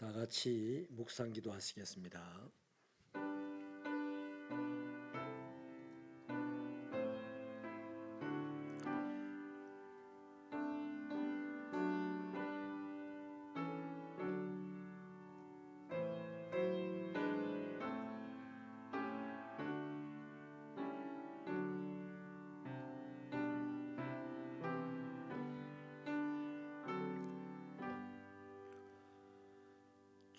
다 같이 묵상 기도하시겠습니다.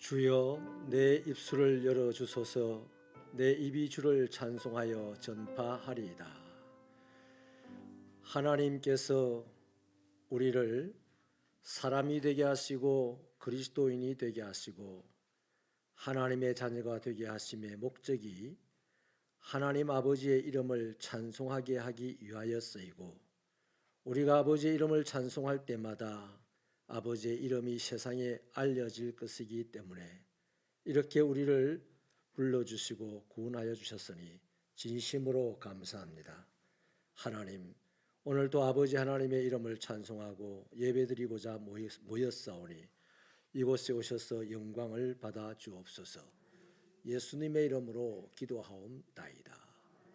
주여, 내 입술을 열어주소서. 내 입이 주를 찬송하여 전파하리이다. 하나님께서 우리를 사람이 되게 하시고 그리스도인이 되게 하시고 하나님의 자녀가 되게 하심의 목적이 하나님 아버지의 이름을 찬송하게 하기 위하여서이고, 우리가 아버지의 이름을 찬송할 때마다 아버지의 이름이 세상에 알려질 것이기 때문에 이렇게 우리를 불러주시고 구원하여 주셨으니 진심으로 감사합니다. 하나님, 오늘도 아버지 하나님의 이름을 찬송하고 예배드리고자 모였사오니 이곳에 오셔서 영광을 받아 주옵소서. 예수님의 이름으로 기도하옵나이다.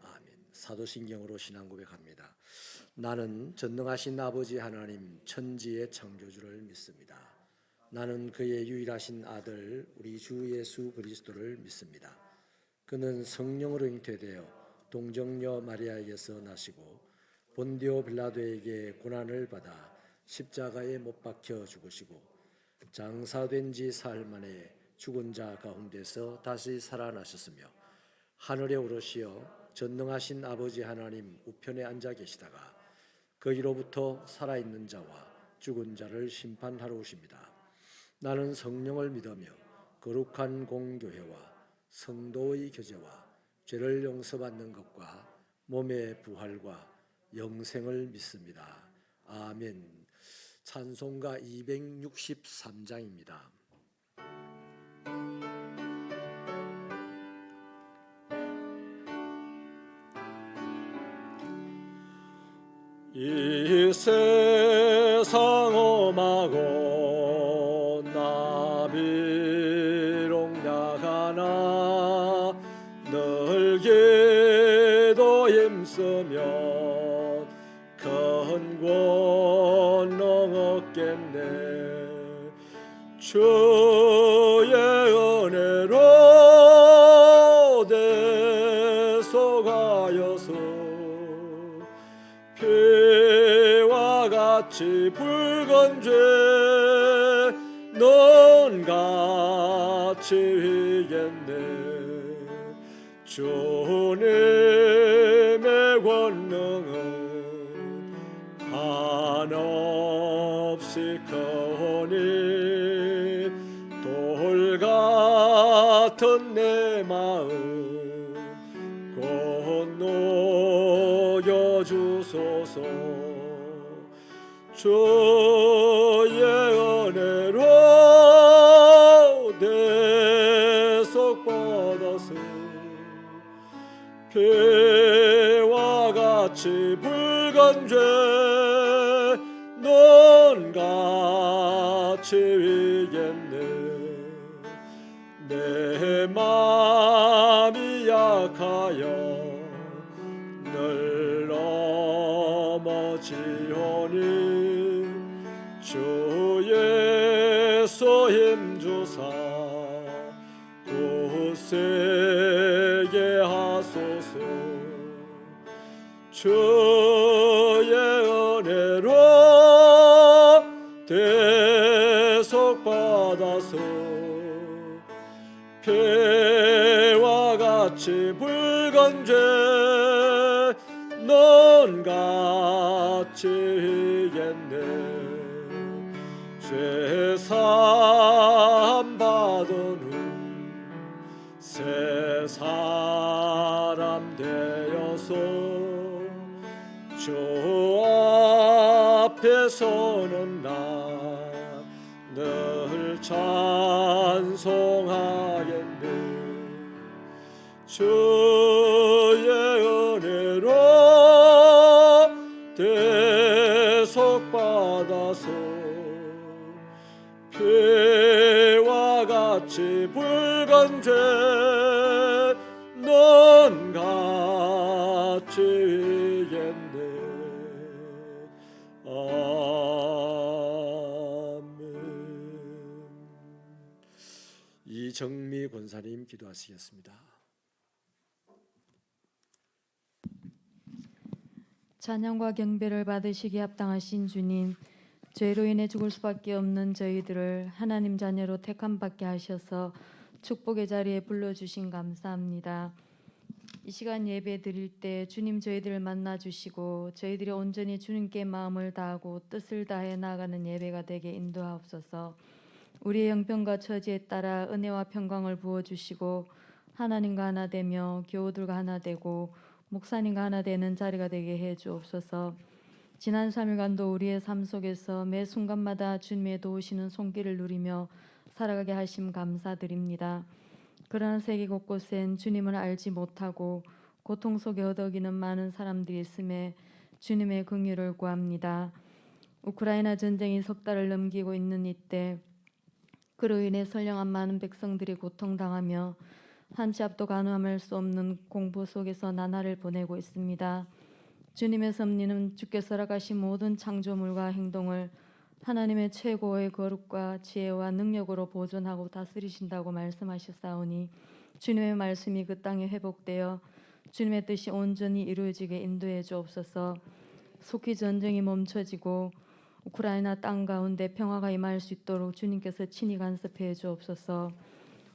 아멘. 사도신경으로 신앙 고백합니다. 나는 전능하신 아버지 하나님 천지의 창조주를 믿습니다. 나는 그의 유일하신 아들 우리 주 예수 그리스도를 믿습니다. 그는 성령으로 잉태되어 동정녀 마리아에게서 나시고 본디오 빌라도에게 고난을 받아 십자가에 못 박혀 죽으시고 장사된 지 사흘 만에 죽은 자 가운데서 다시 살아나셨으며 하늘에 오르시어 전능하신 아버지 하나님 우편에 앉아 계시다가 거기로부터 살아있는 자와 죽은 자를 심판하러 오십니다. 나는 성령을 믿으며 거룩한 공교회와 성도의 교제와 죄를 용서받는 것과 몸의 부활과 영생을 믿습니다. 아멘. 찬송가 263장입니다. 이 세상 험하고 나 비록 약하나 늘 기도 힘쓰면 큰 권능 얻겠네. 주의 은혜로 대속하여서 피와 같이 붉은 죄는 같이 위겠네. 주님의 권능은 한없이 크오니 돌 같은 내 마음 곧 녹여주소서. 주의 은혜로 대속받아서 피와 같이 붉은 죄는 같이 위겠네. 내 맘이 약하여 늘 넘어지오니 주 예수 힘주사 굳세게 하소서. 주의 은혜로 대속받아서 피와 같이 붉은 죄는 같이 위겠네. 죄사함 받은 후 새 사람 되어서 주 앞에 서는 나 늘 찬송하겠네. 주의 은혜로 대속받아서 피와 같이 바치겠네. 아멘. 이정미 권사님 기도하시겠습니다. 찬양과 경배를 받으시기에 합당하신 주님, 죄로 인해 죽을 수밖에 없는 저희들을 하나님 자녀로 택함 받게 하셔서 축복의 자리에 불러주신 감사합니다. 이 시간 예배 드릴 때 주님 저희들을 만나 주시고 저희들이 온전히 주님께 마음을 다하고 뜻을 다해 나아가는 예배가 되게 인도하옵소서. 우리의 형편과 처지에 따라 은혜와 평강을 부어주시고 하나님과 하나 되며 교우들과 하나 되고 목사님과 하나 되는 자리가 되게 해 주옵소서. 지난 3일간도 우리의 삶 속에서 매 순간마다 주님의 도우시는 손길을 누리며 살아가게 하심 감사드립니다. 그러나 세계 곳곳엔 주님을 알지 못하고 고통 속에 허덕이는 많은 사람들이 있음에 주님의 긍휼을 구합니다. 우크라이나 전쟁이 석 달을 넘기고 있는 이때 그로 인해 선량한 많은 백성들이 고통당하며 한 치 앞도 가늠할 수 없는 공포 속에서 나날을 보내고 있습니다. 주님의 섭리는 주께서 허락하신 모든 창조물과 행동을 하나님의 최고의 거룩과 지혜와 능력으로 보존하고 다스리신다고 말씀하셨사오니 주님의 말씀이 그 땅에 회복되어 주님의 뜻이 온전히 이루어지게 인도해 주옵소서. 속히 전쟁이 멈춰지고 우크라이나 땅 가운데 평화가 임할 수 있도록 주님께서 친히 간섭해 주옵소서.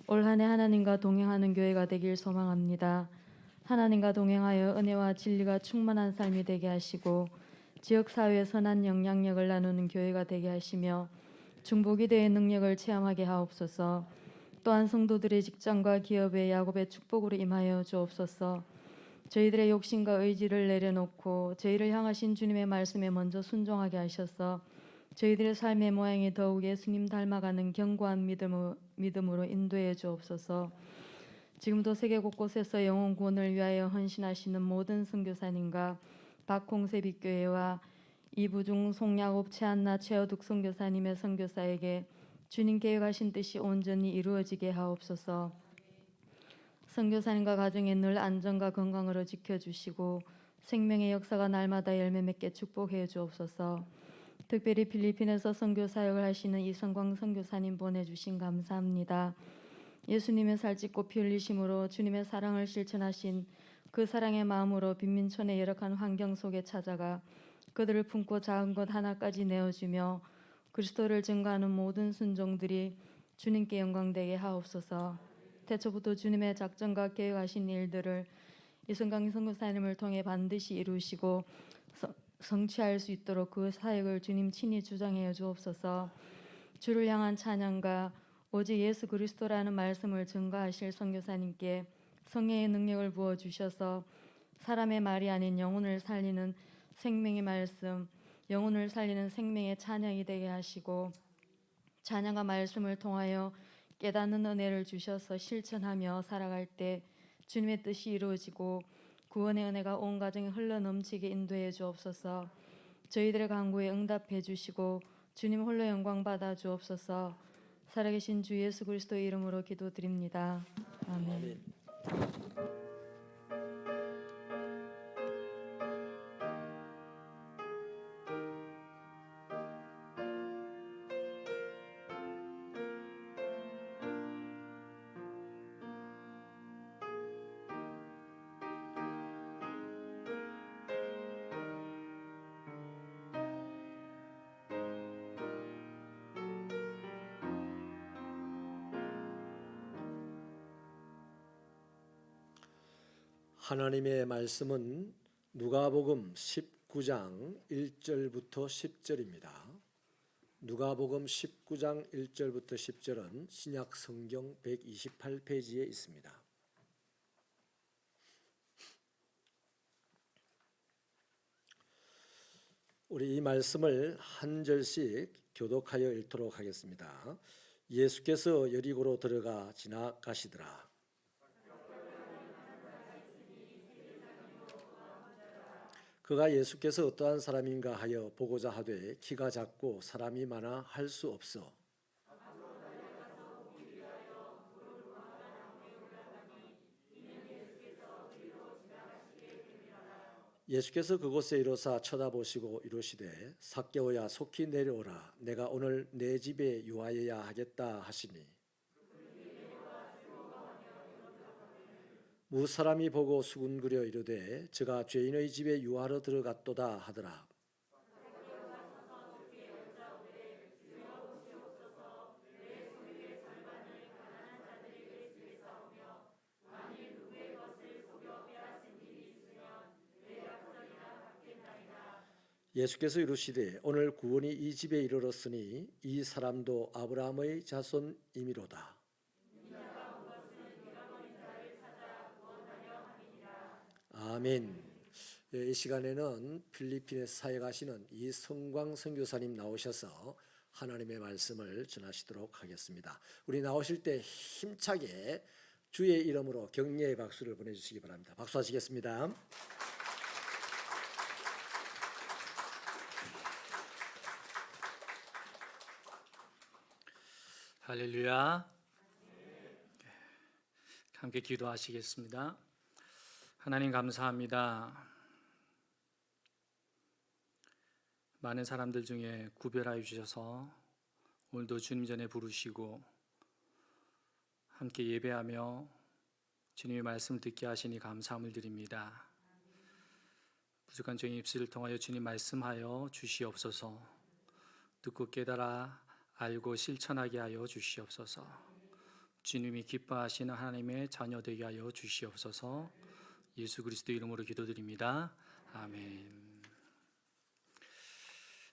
올 한 해 하나님과 동행하는 교회가 되길 소망합니다. 하나님과 동행하여 은혜와 진리가 충만한 삶이 되게 하시고 지역사회에 선한 영향력을 나누는 교회가 되게 하시며 중보기도의 능력을 체험하게 하옵소서. 또한 성도들의 직장과 기업에 야곱의 축복으로 임하여 주옵소서. 저희들의 욕심과 의지를 내려놓고 저희를 향하신 주님의 말씀에 먼저 순종하게 하셔서 저희들의 삶의 모양이 더욱 예수님 닮아가는 견고한 믿음으로 인도해 주옵소서. 지금도 세계 곳곳에서 영혼 구원을 위하여 헌신하시는 모든 선교사님과 박홍세빛교회와 이부중 송야곱 최한나 최어둑 선교사님의 선교사에게 주님 계획하신 뜻이 온전히 이루어지게 하옵소서. 선교사님과 가정에 늘 안전과 건강으로 지켜주시고 생명의 역사가 날마다 열매 맺게 축복해 주옵소서. 특별히 필리핀에서 선교 사역을 하시는 이성광 선교사님 보내주신 감사합니다. 예수님의 살찌고 피 흘리심으로 주님의 사랑을 실천하신 그 사랑의 마음으로 빈민촌의 열악한 환경 속에 찾아가 그들을 품고 작은 것 하나까지 내어주며 그리스도를 증거하는 모든 순종들이 주님께 영광되게 하옵소서. 태초부터 주님의 작전과 계획하신 일들을 이성강 선교사님을 통해 반드시 이루시고 성취할 수 있도록 그 사역을 주님 친히 주장해 주옵소서. 주를 향한 찬양과 오직 예수 그리스도라는 말씀을 증거하실 선교사님께 성령의 능력을 부어 주셔서 사람의 말이 아닌 영혼을 살리는 생명의 말씀, 영혼을 살리는 생명의 찬양이 되게 하시고 찬양과 말씀을 통하여 깨닫는 은혜를 주셔서 실천하며 살아갈 때 주님의 뜻이 이루어지고 구원의 은혜가 온 가정에 흘러넘치게 인도해 주옵소서. 저희들의 간구에 응답해 주시고 주님 홀로 영광 받아 주옵소서. 살아계신 주 예수 그리스도의 이름으로 기도드립니다. 아멘. 하나님의 말씀은 누가복음 19장 1절부터 10절입니다. 누가복음 19장 1절부터 10절은 신약 성경 128페이지에 있습니다. 우리 이 말씀을 한 절씩 교독하여 읽도록 하겠습니다. 예수께서 여리고로 들어가 지나가시더라. 그가 예수께서 어떠한 사람인가 하여 보고자 하되 키가 작고 사람이 많아 할 수 없어 예수께서 그곳에 이르사 쳐다보시고 이르시되 삭개오야 속히 내려오라 내가 오늘 내 집에 유하여야 하겠다 하시니 무 사람이 보고 수군거려 이르되 저가 죄인의 집에 유하러 들어갔도다 하더라. 예수께서 이르시되 오늘 구원이 이 집에 이르렀으니 이 사람도 아브라함의 자손이미로다. 아멘. 이 시간에는 필리핀에 사역하시는 이성광 선교사님 나오셔서 하나님의 말씀을 전하시도록 하겠습니다. 우리 나오실 때 힘차게 주의 이름으로 격려의 박수를 보내주시기 바랍니다. 박수하시겠습니다. 할렐루야. 함께 기도하시겠습니다. 하나님 감사합니다. 많은 사람들 중에 구별하여 주셔서 오늘도 주님 전에 부르시고 함께 예배하며 주님의 말씀을 듣게 하시니 감사함을 드립니다. 부족한 저희 입술을 통하여 주님 말씀하여 주시옵소서. 듣고 깨달아 알고 실천하게 하여 주시옵소서. 주님이 기뻐하시는 하나님의 자녀 되게 하여 주시옵소서. 예수 그리스도 이름으로 기도드립니다. 아멘.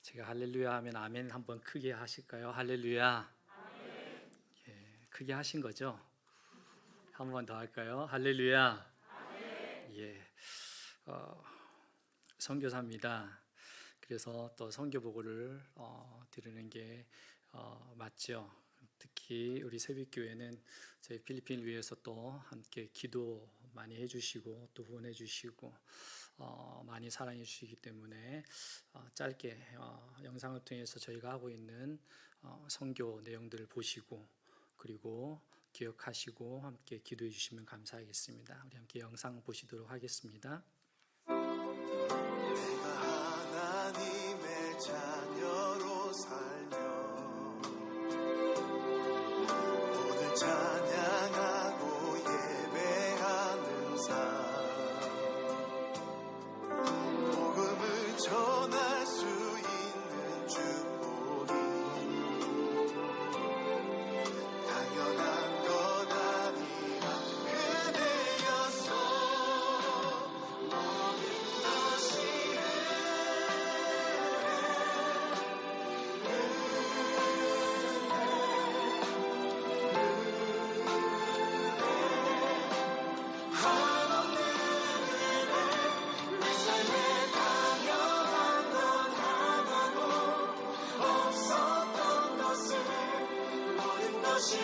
제가 할렐루야 하면 아멘 한번 크게 하실까요? 할렐루야. 아멘. 예, 크게 하신 거죠? 한 번 더 할까요? 할렐루야. 아멘. 예, 선교사입니다. 그래서 또 선교 보고를 드리는 게 맞죠. 특히 우리 새벽교회는 저희 필리핀을 위해서 또 함께 기도 많이 해주시고 또 후원해 주시고 많이 사랑해 주시기 때문에 짧게 영상을 통해서 저희가 하고 있는 선교 내용들을 보시고 그리고 기억하시고 함께 기도해 주시면 감사하겠습니다. 우리 함께 영상 보시도록 하겠습니다. 하나님의 자녀로 살며 오늘 찬양하고 예배하는 삶 복음을 전할 수 있는 축복이 당연한 것 아니라 은혜였소. 모든 것이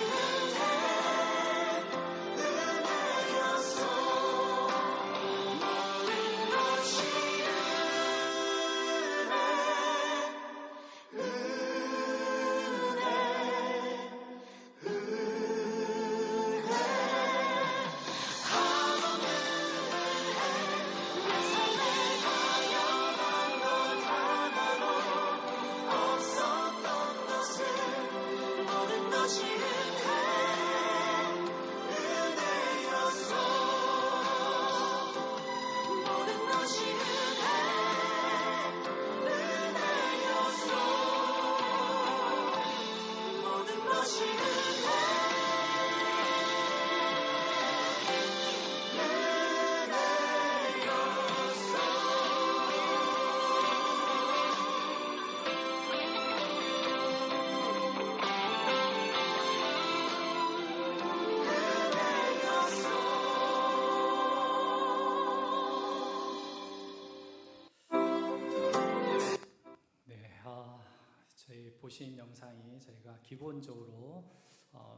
저희 보신 영상이 저희가 기본적으로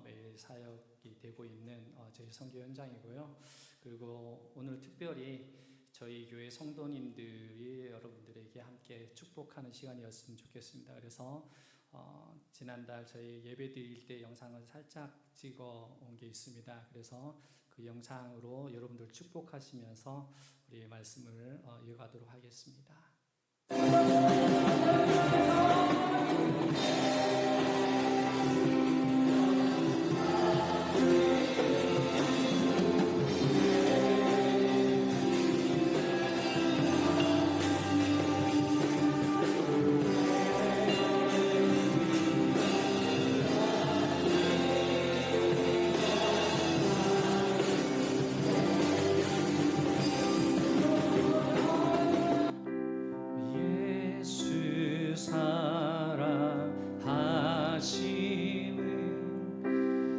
매일 사역이 되고 있는 저희 선교 현장이고요. 그리고 오늘 특별히 저희 교회 성도님들이 여러분들에게 함께 축복하는 시간이었으면 좋겠습니다. 그래서 지난달 저희 예배 드릴 때 영상을 살짝 찍어 온 게 있습니다. 그래서 그 영상으로 여러분들 축복하시면서 우리의 말씀을 이어가도록 하겠습니다. 예수 사랑하심을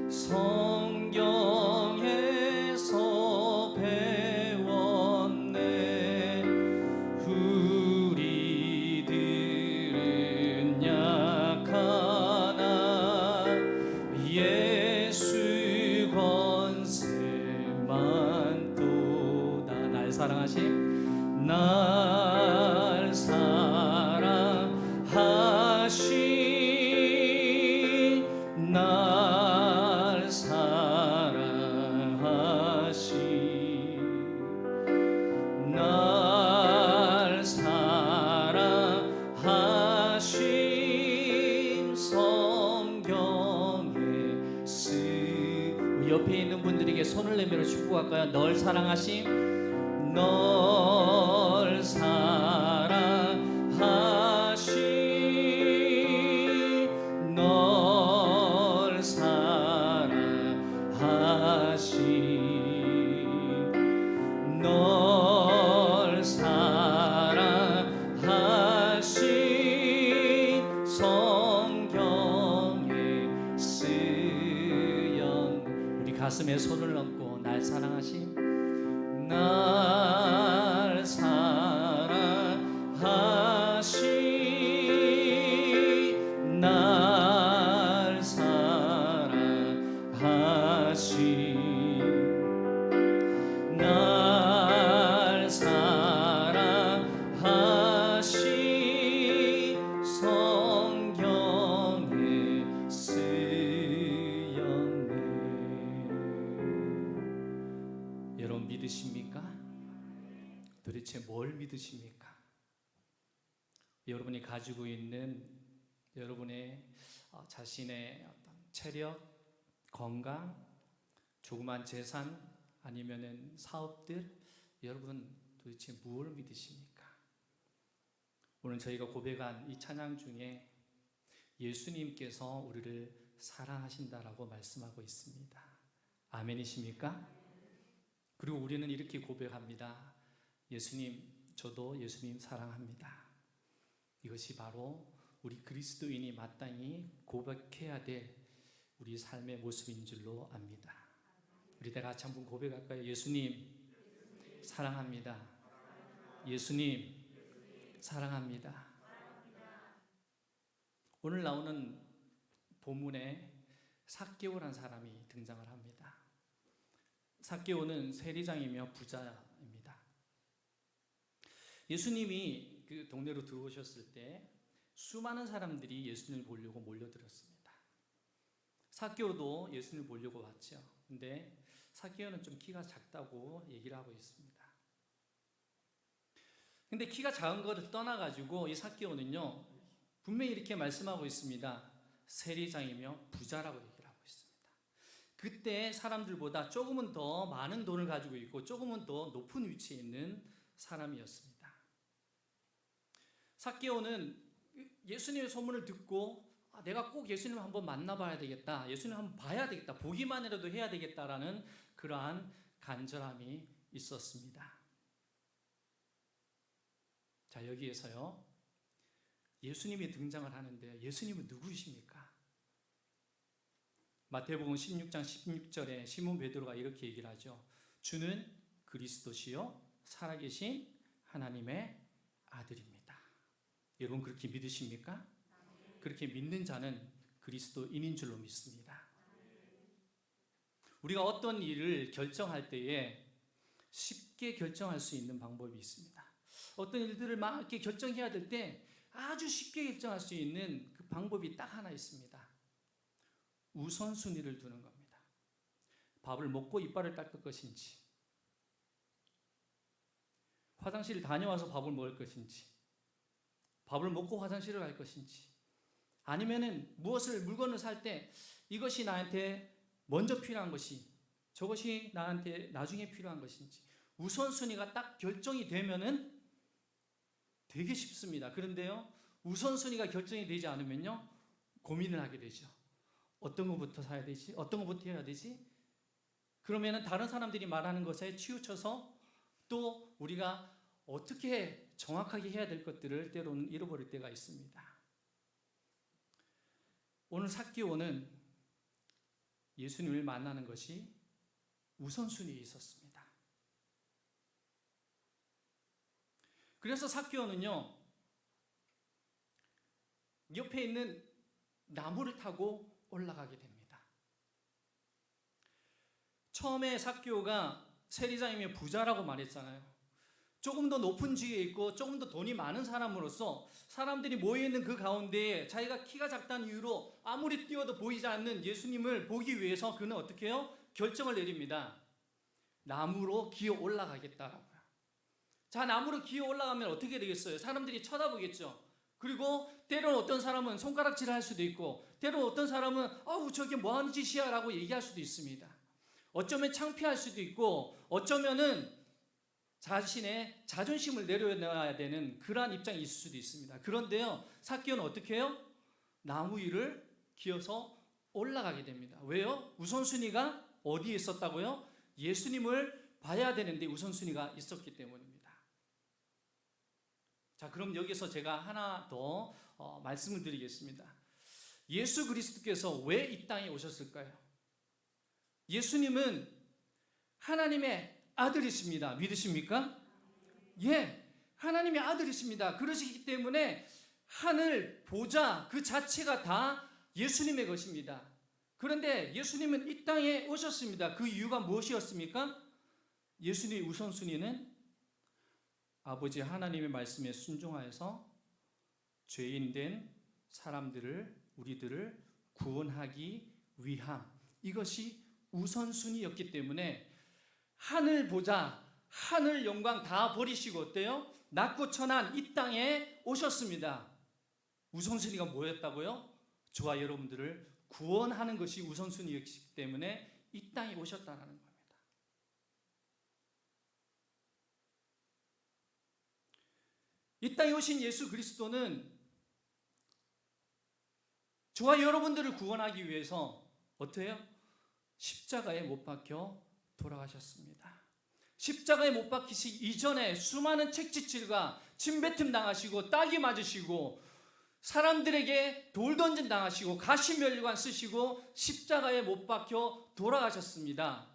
성경에서 배웠네. 우리들은 약하나 예수 권세만 또다. 날 사랑하심 날 사랑하신 날 사랑하신 날 사랑하신 성경에 쓰 옆에 있는 분들에게 손을 내밀어 축복할까요? 널 사랑하심 널 사랑하신 널 사랑하신 널 사랑하신 성경에 쓰연 우리 가슴에 손을 얹고 날 사랑하신 날 사랑하신 날 사랑하신 날 사랑하신 성경에 쓰였네. 여러분 믿으십니까? 도대체 뭘 믿으십니까? 여러분이 가지고 있는 여러분의 자신의 어떤 체력, 건강, 조그만 재산 아니면은 사업들, 여러분 도대체 무엇을 믿으십니까? 오늘 저희가 고백한 이 찬양 중에 예수님께서 우리를 사랑하신다라고 말씀하고 있습니다. 아멘이십니까? 그리고 우리는 이렇게 고백합니다. 예수님, 저도 예수님 사랑합니다. 이것이 바로 우리 그리스도인이 마땅히 고백해야 될 우리 삶의 모습인 줄로 압니다. 우리 다 같이 한번 고백할까요? 예수님 사랑합니다. 예수님 사랑합니다. 오늘 나오는 본문에 삭개오라는 사람이 등장을 합니다. 삭개오는 세리장이며 부자입니다. 예수님이 그 동네로 들어오셨을 때 수많은 사람들이 예수님을 보려고 몰려들었습니다. 삭개오도 예수님을 보려고 왔죠. 근데 삭개오는 좀 키가 작다고 얘기를 하고 있습니다. 근데 키가 작은 것을 떠나가지고 이 삭개오는요, 분명히 이렇게 말씀하고 있습니다. 세리장이며 부자라고 얘기를 하고 있습니다. 그때 사람들보다 조금은 더 많은 돈을 가지고 있고 조금은 더 높은 위치에 있는 사람이었습니다. 삭개오는 예수님의 소문을 듣고 내가 꼭 예수님을 한번 만나봐야 되겠다, 예수님 한번 봐야 되겠다, 보기만이라도 해야 되겠다라는 그러한 간절함이 있었습니다. 자, 여기에서요 예수님이 등장을 하는데 예수님은 누구이십니까? 마태복음 16장 16절에 시몬 베드로가 이렇게 얘기를 하죠. 주는 그리스도시요 살아계신 하나님의 아들입니다. 여러분 그렇게 믿으십니까? 그렇게 믿는 자는 그리스도인인 줄로 믿습니다. 우리가 어떤 일을 결정할 때에 쉽게 결정할 수 있는 방법이 있습니다. 어떤 일들을 막 이렇게 결정해야 될 때 아주 쉽게 결정할 수 있는 그 방법이 딱 하나 있습니다. 우선순위를 두는 겁니다. 밥을 먹고 이빨을 닦을 것인지, 화장실을 다녀와서 밥을 먹을 것인지, 밥을 먹고 화장실을 갈 것인지, 아니면은 물건을 살 때 이것이 나한테 먼저 필요한 것이, 저것이 나한테 나중에 필요한 것인지 우선순위가 딱 결정이 되면은 되게 쉽습니다. 그런데요, 우선순위가 결정이 되지 않으면요, 고민을 하게 되죠. 어떤 것부터 사야 되지? 어떤 것부터 해야 되지? 그러면은 다른 사람들이 말하는 것에 치우쳐서 또 우리가 어떻게 정확하게 해야 될 것들을 때로는 잃어버릴 때가 있습니다. 오늘 삭개오는 예수님을 만나는 것이 우선순위에 있었습니다. 그래서 삭개오는요, 옆에 있는 나무를 타고 올라가게 됩니다. 처음에 삭개오가 세리장이며 부자라고 말했잖아요. 조금 더 높은 지위에 있고 조금 더 돈이 많은 사람으로서 사람들이 모여있는 그 가운데에 자기가 키가 작다는 이유로 아무리 뛰어도 보이지 않는 예수님을 보기 위해서 그는 어떻게 해요? 결정을 내립니다. 나무로 기어 올라가겠다라고요. 자, 나무로 기어 올라가면 어떻게 되겠어요? 사람들이 쳐다보겠죠. 그리고 때로는 어떤 사람은 손가락질을 할 수도 있고, 때로는 어떤 사람은 아우 저게 뭐하는 짓이야 라고 얘기할 수도 있습니다. 어쩌면 창피할 수도 있고, 어쩌면은 자신의 자존심을 내려놔야 되는 그러한 입장이 있을 수도 있습니다. 그런데요, 삭개오는 어떻게 해요? 나무 위를 기어서 올라가게 됩니다. 왜요? 우선순위가 어디에 있었다고요? 예수님을 봐야 되는데 우선순위가 있었기 때문입니다. 자, 그럼 여기서 제가 하나 더 말씀을 드리겠습니다. 예수 그리스도께서 왜 이 땅에 오셨을까요? 예수님은 하나님의 아들이십니다. 믿으십니까? 예, 하나님의 아들이십니다. 그러시기 때문에 하늘, 보좌 그 자체가 다 예수님의 것입니다. 그런데 예수님은 이 땅에 오셨습니다. 그 이유가 무엇이었습니까? 예수님의 우선순위는 아버지 하나님의 말씀에 순종하여서 죄인 된 사람들을, 우리들을 구원하기 위함, 이것이 우선순위였기 때문에 하늘 보좌, 하늘 영광 다 버리시고 어때요? 낮고 천한 이 땅에 오셨습니다. 우선순위가 뭐였다고요? 저와 여러분들을 구원하는 것이 우선순위였기 때문에 이 땅에 오셨다는 겁니다. 이 땅에 오신 예수 그리스도는 저와 여러분들을 구원하기 위해서 어떻게 해요? 십자가에 못 박혀 돌아가셨습니다. 십자가에 못 박히시기 이전에 수많은 책짓질과 침뱉음 당하시고 따기 맞으시고 사람들에게 돌 던진 당하시고 가시면류관 쓰시고 십자가에 못 박혀 돌아가셨습니다.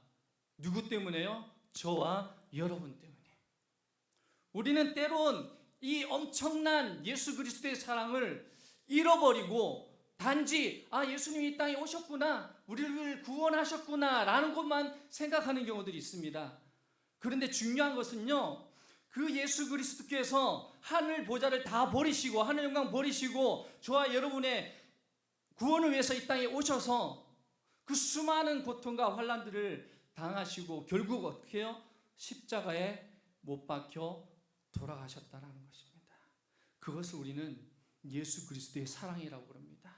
누구 때문에요? 저와 여러분 때문에. 우리는 때론 이 엄청난 예수 그리스도의 사랑을 잃어버리고 단지 예수님이 이 땅에 오셨구나, 우리를 구원하셨구나 라는 것만 생각하는 경우들이 있습니다. 그런데 중요한 것은요, 그 예수 그리스도께서 하늘 보좌를 다 버리시고 하늘 영광 버리시고 저와 여러분의 구원을 위해서 이 땅에 오셔서 그 수많은 고통과 환난들을 당하시고 결국 어떻게 해요? 십자가에 못 박혀 돌아가셨다라는 것입니다. 그것을 우리는 예수 그리스도의 사랑이라고 그럽니다.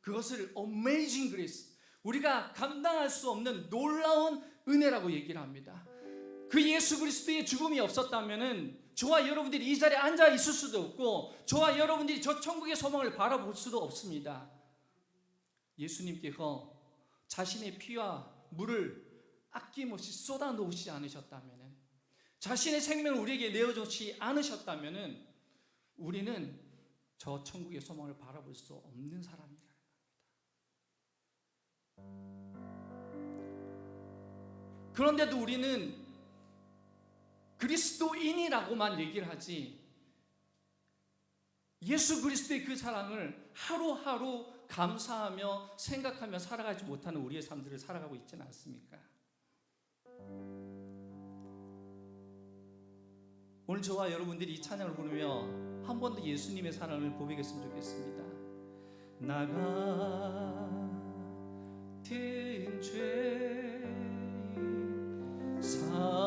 그것을 Amazing Grace, 우리가 감당할 수 없는 놀라운 은혜라고 얘기를 합니다. 그 예수 그리스도의 죽음이 없었다면은 저와 여러분들이 이 자리에 앉아 있을 수도 없고 저와 여러분들이 저 천국의 소망을 바라볼 수도 없습니다. 예수님께서 자신의 피와 물을 아낌없이 쏟아 놓으시지 않으셨다면은, 자신의 생명을 우리에게 내어주지 않으셨다면은 우리는 저 천국의 소망을 바라볼 수 없는 사람이라는 겁니다. 그런데도 우리는 그리스도인이라고만 얘기를 하지 예수 그리스도의 그 사랑을 하루하루 감사하며 생각하며 살아가지 못하는 우리의 삶들을 살아가고 있지는 않습니까? 오늘 저와 여러분들이 이 찬양을 부르며 한 번 더 예수님의 사랑을 고백했으면 좋겠습니다. 나 같은 죄인 살리시고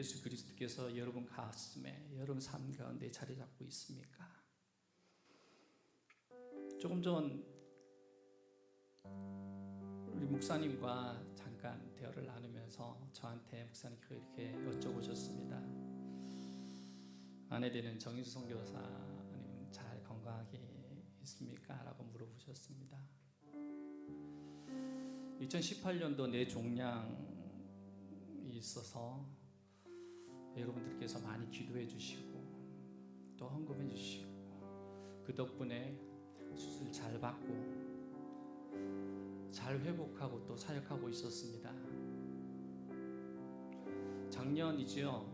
예수 그리스도께서 여러분 가슴에, 여러분 삶 가운데 자리 잡고 있습니까? 조금 전 우리 목사님과 잠깐 대화를 나누면서 저한테 목사님께서 이렇게 여쭤보셨습니다. 아내 되는 정인수 선교사님 잘 건강하게 있습니까? 라고 물어보셨습니다. 2018년도 내 종양이 있어서 여러분들께서 많이 기도해 주시고 또 헌금해 주시고 그 덕분에 수술 잘 받고 잘 회복하고 또 사역하고 있었습니다. 작년이죠.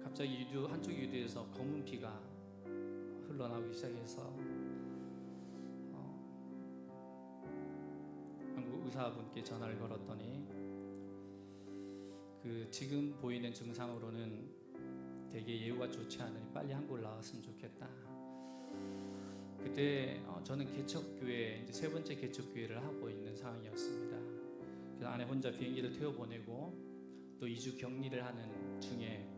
갑자기 한쪽 유두에서 검은 피가 흘러나오기 시작해서 한국 의사분께 전화를 걸었더니 그 지금 보이는 증상으로는 되게 예후가 좋지 않으니 빨리 한국을 나왔으면 좋겠다. 그때 저는 개척교회 이제 세 번째 개척교회를 하고 있는 상황이었습니다. 그래서 아내 혼자 비행기를 태워 보내고 또 2주 격리를 하는 중에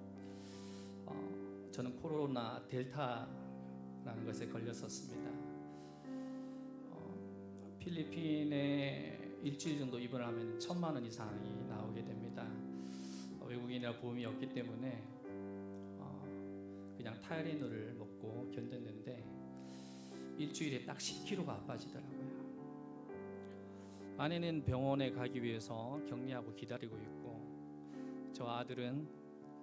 저는 코로나 델타라는 것에 걸렸었습니다. 필리핀에 일주일 정도 입원을 하면 1,000만 원 이상이 나오게 됩니다. 외국인이라 보험이 없기 때문에 그냥 타이레놀을 먹고 견뎠는데 일주일에 딱 10kg가 안 빠지더라고요. 아내는 병원에 가기 위해서 격리하고 기다리고 있고 저 아들은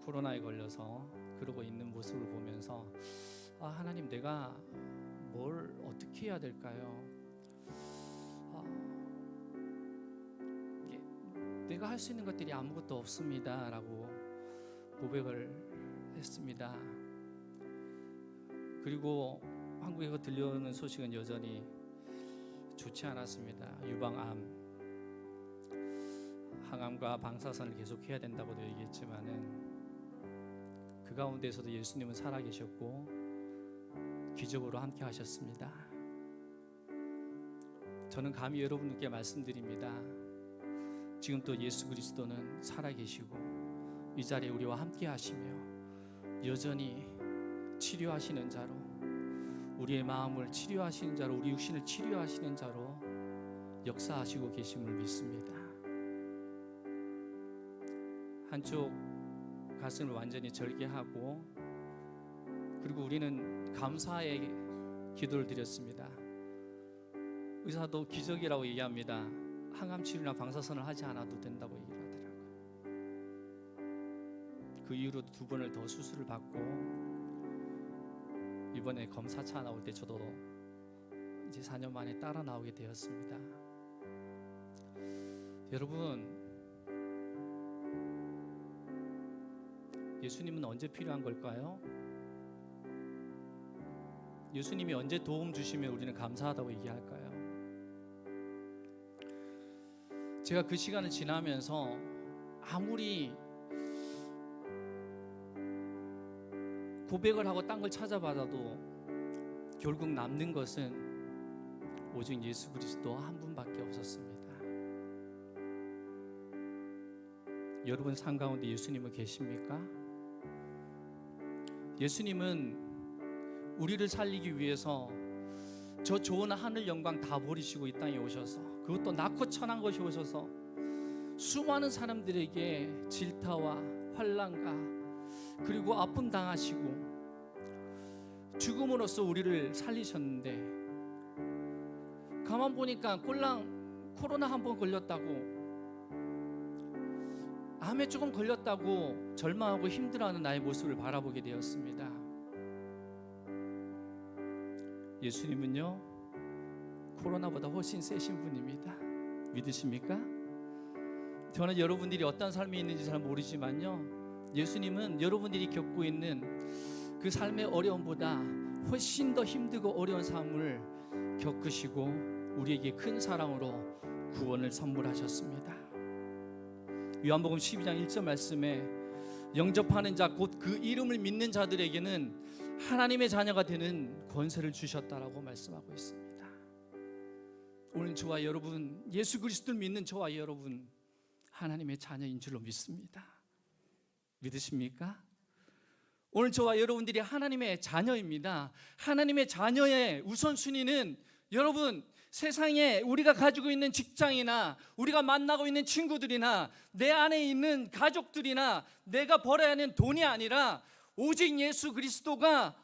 코로나에 걸려서 그러고 있는 모습을 보면서 하나님 내가 뭘 어떻게 해야 될까요? 내가 할 수 있는 것들이 아무것도 없습니다 라고 고백을 했습니다. 그리고 한국에서 들려오는 소식은 여전히 좋지 않았습니다. 유방암, 항암과 방사선을 계속해야 된다고도 얘기했지만은 그 가운데서도 예수님은 살아계셨고 기적으로 함께 하셨습니다. 저는 감히 여러분께 말씀드립니다. 지금 또 예수 그리스도는 살아계시고 이 자리에 우리와 함께 하시며 여전히 치료하시는 자로, 우리의 마음을 치료하시는 자로, 우리 육신을 치료하시는 자로 역사하시고 계심을 믿습니다. 한쪽 가슴을 완전히 절개하고 그리고 우리는 감사의 기도를 드렸습니다. 의사도 기적이라고 얘기합니다. 항암 치료나 방사선을 하지 않아도 된다고 얘기를 하더라고요. 그 이후로 2번을 더 수술을 받고 이번에 검사차 나올 때 저도 이제 4년 만에 따라 나오게 되었습니다. 여러분, 예수님은 언제 필요한 걸까요? 예수님이 언제 도움 주시면 우리는 감사하다고 얘기할까요? 제가 그 시간을 지나면서 아무리 고백을 하고 딴 걸 찾아봐도 결국 남는 것은 오직 예수 그리스도 한 분밖에 없었습니다. 여러분 삶 가운데 예수님은 계십니까? 예수님은 우리를 살리기 위해서 저 좋은 하늘 영광 다 버리시고 이 땅에 오셔서, 그것도 낮고 천한 것이 오셔서 수많은 사람들에게 질타와 환난과 그리고 아픔 당하시고 죽음으로써 우리를 살리셨는데, 가만 보니까 꼴랑 코로나 한 번 걸렸다고, 암에 조금 걸렸다고 절망하고 힘들어하는 나의 모습을 바라보게 되었습니다. 예수님은요, 코로나보다 훨씬 세신 분입니다. 믿으십니까? 저는 여러분들이 어떤 삶이 있는지 잘 모르지만요, 예수님은 여러분들이 겪고 있는 그 삶의 어려움보다 훨씬 더 힘들고 어려운 삶을 겪으시고 우리에게 큰 사랑으로 구원을 선물하셨습니다. 요한복음 12장 1절 말씀에 영접하는 자 곧 그 이름을 믿는 자들에게는 하나님의 자녀가 되는 권세를 주셨다라고 말씀하고 있습니다. 오늘 저와 여러분, 예수 그리스도를 믿는 저와 여러분, 하나님의 자녀인 줄로 믿습니다. 믿으십니까? 오늘 저와 여러분들이 하나님의 자녀입니다. 하나님의 자녀의 우선순위는 여러분, 세상에 우리가 가지고 있는 직장이나 우리가 만나고 있는 친구들이나 내 안에 있는 가족들이나 내가 벌어야 하는 돈이 아니라 오직 예수 그리스도가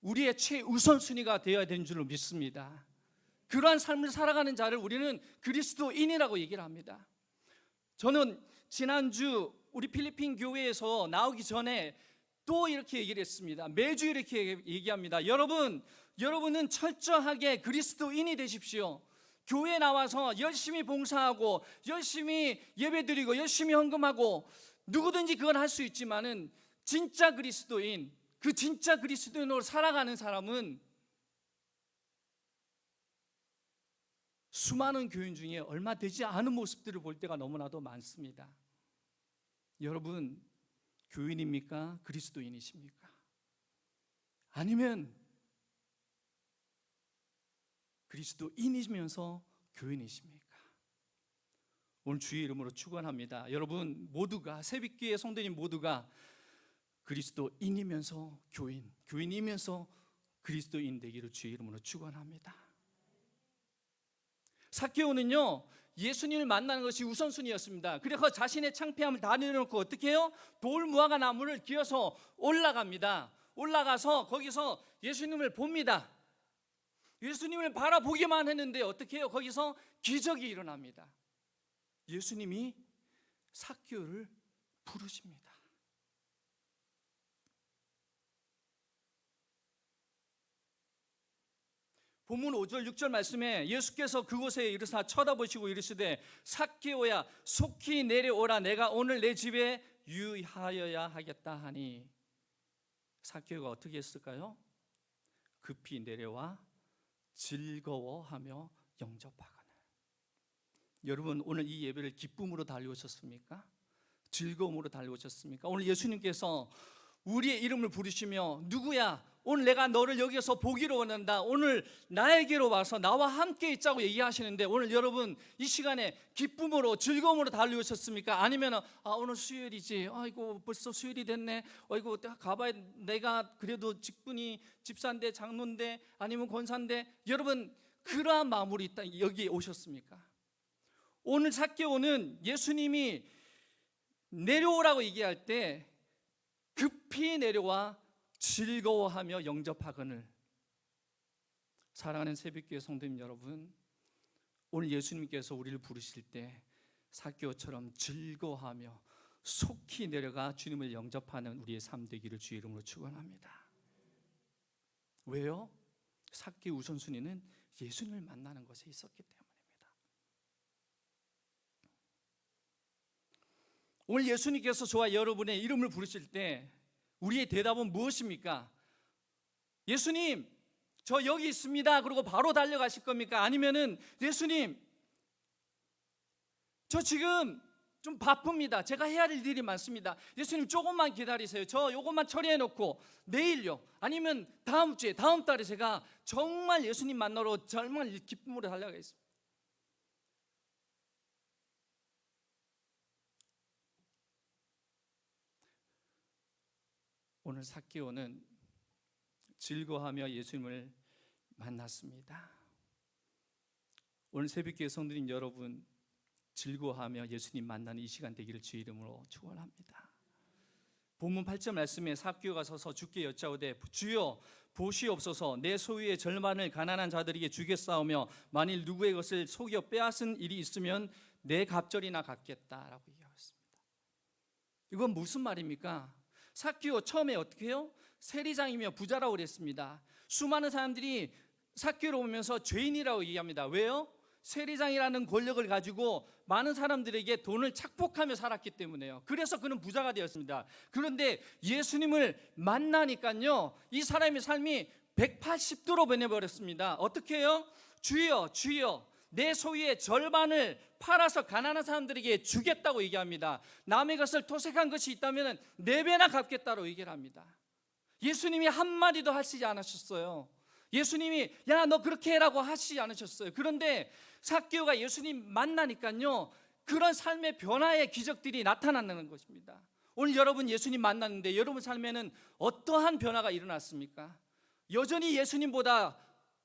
우리의 최우선순위가 되어야 되는 줄로 믿습니다. 그러한 삶을 살아가는 자를 우리는 그리스도인이라고 얘기를 합니다. 저는 지난주 우리 필리핀 교회에서 나오기 전에 또 이렇게 얘기를 했습니다. 매주 이렇게 얘기합니다. 여러분은 철저하게 그리스도인이 되십시오. 교회에 나와서 열심히 봉사하고 열심히 예배드리고 열심히 헌금하고 누구든지 그걸 할 수 있지만은 진짜 그리스도인, 그 진짜 그리스도인으로 살아가는 사람은 수많은 교인 중에 얼마 되지 않은 모습들을 볼 때가 너무나도 많습니다. 여러분, 교인입니까? 그리스도인이십니까? 아니면 그리스도인이시면서 교인이십니까? 오늘 주의 이름으로 축원합니다. 여러분 모두가, 새벽기의 성도님 모두가 그리스도인이면서 교인이면서 그리스도인 되기를 주의 이름으로 축원합니다. 삭개오는요, 예수님을 만나는 것이 우선순위였습니다. 그래서 자신의 창피함을 다 내려놓고 어떻게 해요? 돌 무화과 나무를 기어서 올라갑니다. 올라가서 거기서 예수님을 봅니다. 예수님을 바라보기만 했는데 어떻게 해요? 거기서 기적이 일어납니다. 예수님이 삭개오를 부르십니다. 본문 5절 6절 말씀에 예수께서 그곳에 이르사 쳐다보시고 이르시되 삭개오야 속히 내려오라 내가 오늘 내 집에 유하여야 하겠다 하니 삭개오가 어떻게 했을까요? 급히 내려와 즐거워하며 영접하거늘. 여러분 오늘 이 예배를 기쁨으로 달려오셨습니까? 즐거움으로 달려오셨습니까? 오늘 예수님께서 우리의 이름을 부르시며 누구야? 오늘 내가 너를 여기서 보기로 원한다. 오늘 나에게로 와서 나와 함께 있자고 얘기하시는데 오늘 여러분 이 시간에 기쁨으로 즐거움으로 달려오셨습니까? 아니면 오늘 수요일이지. 아이고 벌써 수요일이 됐네. 아이고 가봐야 내가 그래도 직분이 집사인데 장로인데 아니면 권사인데 여러분 그러한 마음으로 여기 오셨습니까? 오늘 삭개오는 예수님이 내려오라고 얘기할 때 급히 내려와 즐거워하며 영접하거늘. 사랑하는 새벽교회 성도님 여러분, 오늘 예수님께서 우리를 부르실 때 삭개오처럼 즐거워하며 속히 내려가 주님을 영접하는 우리의 삶 되기를 주의 이름으로 축원합니다. 왜요? 삭개오 우선순위는 예수님을 만나는 것에 있었기 때문입니다. 오늘 예수님께서 저와 여러분의 이름을 부르실 때 우리의 대답은 무엇입니까? 예수님, 저 여기 있습니다. 그러고 바로 달려가실 겁니까? 아니면은 예수님, 저 지금 좀 바쁩니다. 제가 해야 할 일들이 많습니다. 예수님 조금만 기다리세요. 저 요것만 처리해 놓고 내일요. 아니면 다음 주에, 다음 달에 제가 정말 예수님 만나러 정말 기쁨으로 달려가겠습니다. 오늘 삭개오는 즐거워하며 예수님을 만났습니다. 오늘 새벽교회 성도님 여러분 즐거워하며 예수님 만나는 이 시간 되기를 주의 이름으로 축원합니다. 본문 8절 말씀에 삭개오가 서서 주께 여짜오되 주여 보시옵소서 내 소유의 절반을 가난한 자들에게 주겠사오며 만일 누구의 것을 속여 빼앗은 일이 있으면 내 갑절이나 갚겠다라고 얘기했습니다. 이건 무슨 말입니까? 삭개오 처음에 어떻게 해요? 세리장이며 부자라고 그랬습니다. 수많은 사람들이 삭개오를 보면서 죄인이라고 얘기합니다. 왜요? 세리장이라는 권력을 가지고 많은 사람들에게 돈을 착복하며 살았기 때문에요. 그래서 그는 부자가 되었습니다. 그런데 예수님을 만나니까요, 이 사람의 삶이 180도로 변해버렸습니다. 어떻게 해요? 주여 주여 내 소유의 절반을 팔아서 가난한 사람들에게 주겠다고 얘기합니다. 남의 것을 토색한 것이 있다면 4배나 갚겠다고 얘기를 합니다. 예수님이 한마디도 하시지 않으셨어요. 예수님이 야 너 그렇게 해라고 하시지 않으셨어요. 그런데 삭개오가 예수님 만나니까요 그런 삶의 변화의 기적들이 나타나는 것입니다. 오늘 여러분 예수님 만났는데 여러분 삶에는 어떠한 변화가 일어났습니까? 여전히 예수님보다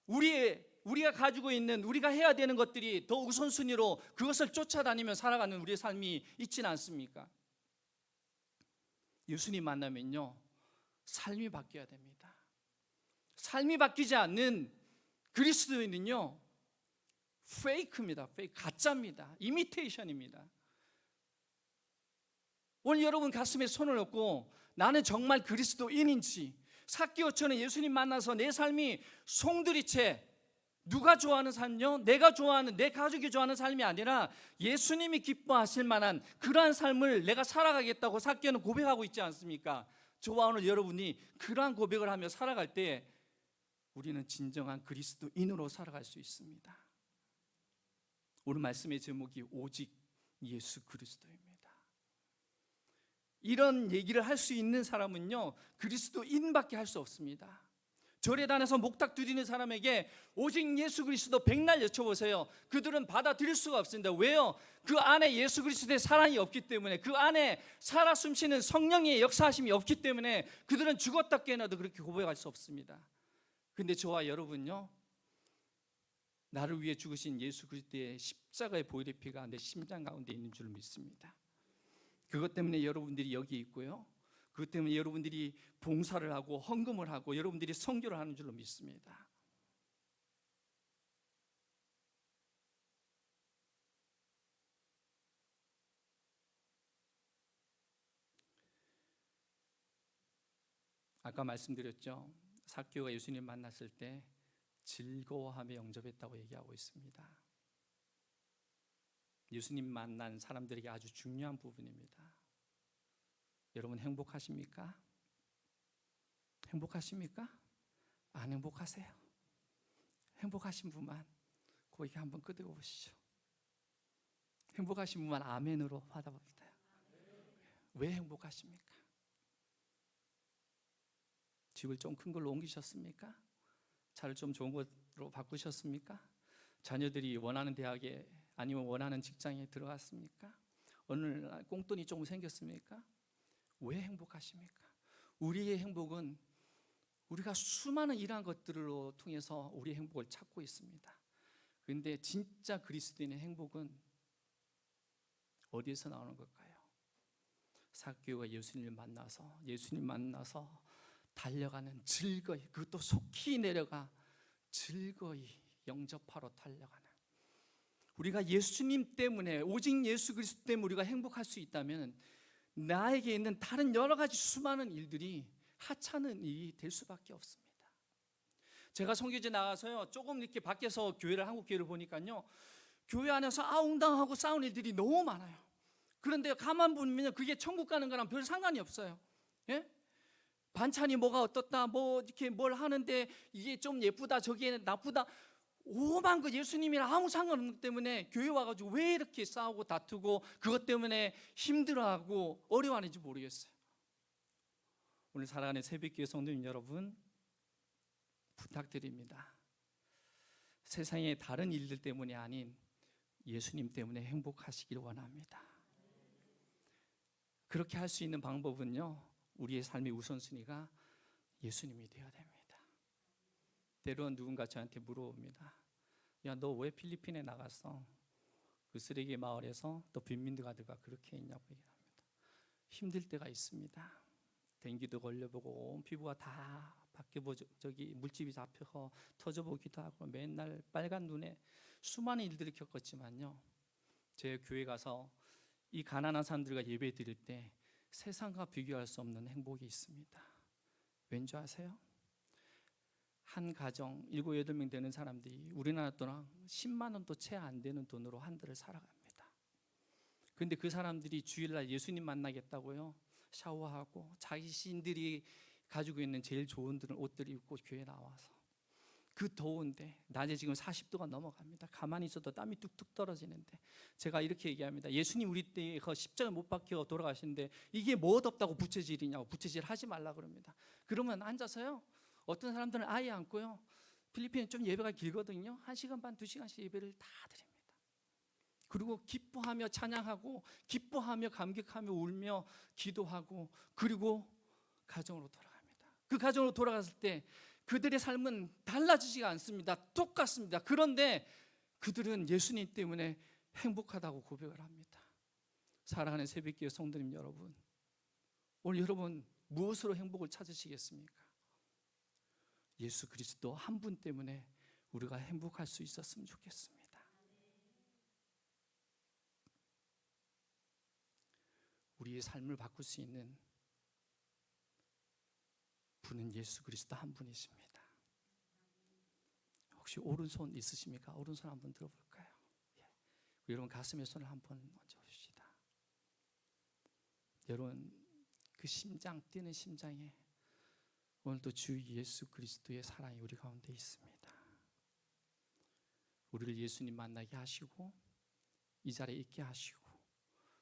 우리가 가지고 있는, 우리가 해야 되는 것들이 더 우선순위로 그것을 쫓아다니며 살아가는 우리의 삶이 있지는 않습니까? 예수님 만나면요, 삶이 바뀌어야 됩니다. 삶이 바뀌지 않는 그리스도인은요, 페이크입니다. 가짜입니다. 이미테이션입니다. 오늘 여러분 가슴에 손을 얹고 나는 정말 그리스도인인지, 삭개오처럼 예수님 만나서 내 삶이 송두리째 누가 좋아하는 삶요? 내가 좋아하는, 내 가족이 좋아하는 삶이 아니라 예수님이 기뻐하실 만한 그러한 삶을 내가 살아가겠다고 삭개오는 고백하고 있지 않습니까? 저와 오늘 여러분이 그러한 고백을 하며 살아갈 때 우리는 진정한 그리스도인으로 살아갈 수 있습니다. 오늘 말씀의 제목이 오직 예수 그리스도입니다. 이런 얘기를 할 수 있는 사람은요, 그리스도인밖에 할 수 없습니다. 절에 다녀서 목탁 드리는 사람에게 오직 예수 그리스도 백날 여쭤보세요. 그들은 받아들일 수가 없습니다. 왜요? 그 안에 예수 그리스도의 사랑이 없기 때문에, 그 안에 살아 숨쉬는 성령의 역사하심이 없기 때문에 그들은 죽었다 깨어나도 그렇게 고백할 수 없습니다. 근데 저와 여러분요, 나를 위해 죽으신 예수 그리스도의 십자가의 보혈의 피가 내 심장 가운데 있는 줄 믿습니다. 그것 때문에 여러분들이 여기 있고요, 그것 때문에 여러분들이 봉사를 하고 헌금을 하고 여러분들이 선교를 하는 줄로 믿습니다. 아까 말씀드렸죠, 삭개오가 예수님 만났을 때 즐거워하며 영접했다고 얘기하고 있습니다. 예수님 만난 사람들에게 아주 중요한 부분입니다. 여러분 행복하십니까? 행복하십니까? 안 행복하세요? 행복하신 분만 고개 한번 끄덕여 보시죠. 행복하신 분만 아멘으로 받아봅니다. 왜 행복하십니까? 집을 좀 큰 걸로 옮기셨습니까? 차를 좀 좋은 걸로 바꾸셨습니까? 자녀들이 원하는 대학에 아니면 원하는 직장에 들어갔습니까? 어느 날 꽁돈이 조금 생겼습니까? 왜 행복하십니까? 우리의 행복은 우리가 수많은 이러한 것들로 통해서 우리의 행복을 찾고 있습니다. 그런데 진짜 그리스도인의 행복은 어디에서 나오는 걸까요? 삭개오가 예수님 만나서 달려가는 즐거이, 그것도 속히 내려가 즐거이 영접하러 달려가는, 우리가 예수님 때문에, 오직 예수 그리스도 때문에 우리가 행복할 수 있다면 나에게 있는 다른 여러 가지 수많은 일들이 하찮은 일이 될 수밖에 없습니다. 제가 선교제 나가서요, 조금 이렇게 밖에서 교회를, 한국 교회를 보니까요, 교회 안에서 아웅당하고 싸운 일들이 너무 많아요. 그런데 가만 보면 그게 천국 가는 거랑 별 상관이 없어요. 예? 반찬이 뭐가 어떻다, 뭐 이렇게 뭘 하는데 이게 좀 예쁘다, 저게 나쁘다, 오만 그 예수님이랑 아무 상관없기 때문에 교회 와가지고 왜 이렇게 싸우고 다투고 그것 때문에 힘들어하고 어려워하는지 모르겠어요. 오늘 살아가는 새벽교회 성도님 여러분, 부탁드립니다. 세상의 다른 일들 때문이 아닌 예수님 때문에 행복하시길 원합니다. 그렇게 할 수 있는 방법은요, 우리의 삶의 우선순위가 예수님이 되어야 됩니다. 때론 누군가 저한테 물어봅니다. 야, 너 왜 필리핀에 나갔어? 그 쓰레기 마을에서 또 빈민들과 그렇게 있냐고 얘기합니다. 힘들 때가 있습니다. 댕기도 걸려보고 온 피부가 다 밖에 저기 물집이 잡혀서 터져보기도 하고 맨날 빨간 눈에 수많은 일들을 겪었지만요, 제 교회 가서 이 가난한 사람들과 예배 드릴 때 세상과 비교할 수 없는 행복이 있습니다. 왠지 아세요? 한 가정 7, 8명 되는 사람들이 우리나라 돈 10만 원도 채 안 되는 돈으로 한 달을 살아갑니다. 그런데 그 사람들이 주일날 예수님 만나겠다고요, 샤워하고 자신들이 가지고 있는 제일 좋은 옷들을 입고 교회에 나와서 그 더운데, 낮에 지금 40도가 넘어갑니다. 가만히 있어도 땀이 뚝뚝 떨어지는데 제가 이렇게 얘기합니다. 예수님 우리 때 십자가 못 박혀 돌아가시는데 이게 뭐 덥다고 부채질이냐고, 부채질 하지 말라 그럽니다. 그러면 앉아서요, 어떤 사람들은 아예 앉고요, 필리핀은 좀 예배가 길거든요, 1시간 반, 2시간씩 예배를 다 드립니다. 그리고 기뻐하며 찬양하고 기뻐하며 감격하며 울며 기도하고 그리고 가정으로 돌아갑니다. 그 가정으로 돌아갔을 때 그들의 삶은 달라지지가 않습니다. 똑같습니다. 그런데 그들은 예수님 때문에 행복하다고 고백을 합니다. 사랑하는 새벽기도 성도님 여러분, 오늘 여러분 무엇으로 행복을 찾으시겠습니까? 예수 그리스도 한 분 때문에 우리가 행복할 수 있었으면 좋겠습니다. 우리의 삶을 바꿀 수 있는 분은 예수 그리스도 한 분이십니다. 혹시 오른손 있으십니까? 오른손 한번 들어볼까요? 예. 여러분 가슴에 손을 한번 얹어봅시다. 여러분 그 심장 뛰는 심장에 오늘도 주 예수 그리스도의 사랑이 우리 가운데 있습니다. 우리를 예수님 만나게 하시고 이 자리에 있게 하시고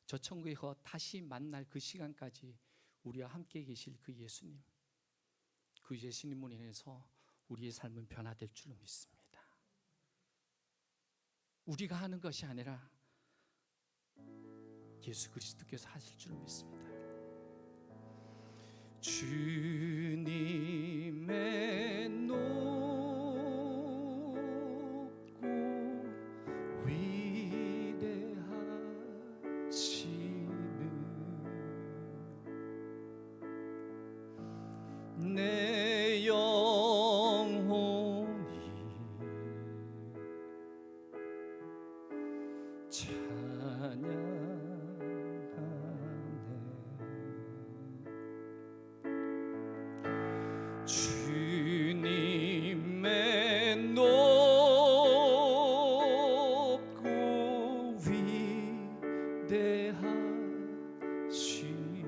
저 천국에 다시 만날 그 시간까지 우리와 함께 계실 그 예수님, 그 예수님으로 인해서 우리의 삶은 변화될 줄로 믿습니다. 우리가 하는 것이 아니라 예수 그리스도께서 하실 줄로 믿습니다. 주님의 높고 위대하심을 내 영혼이 찬양하네. 주님의 높고 위대하심을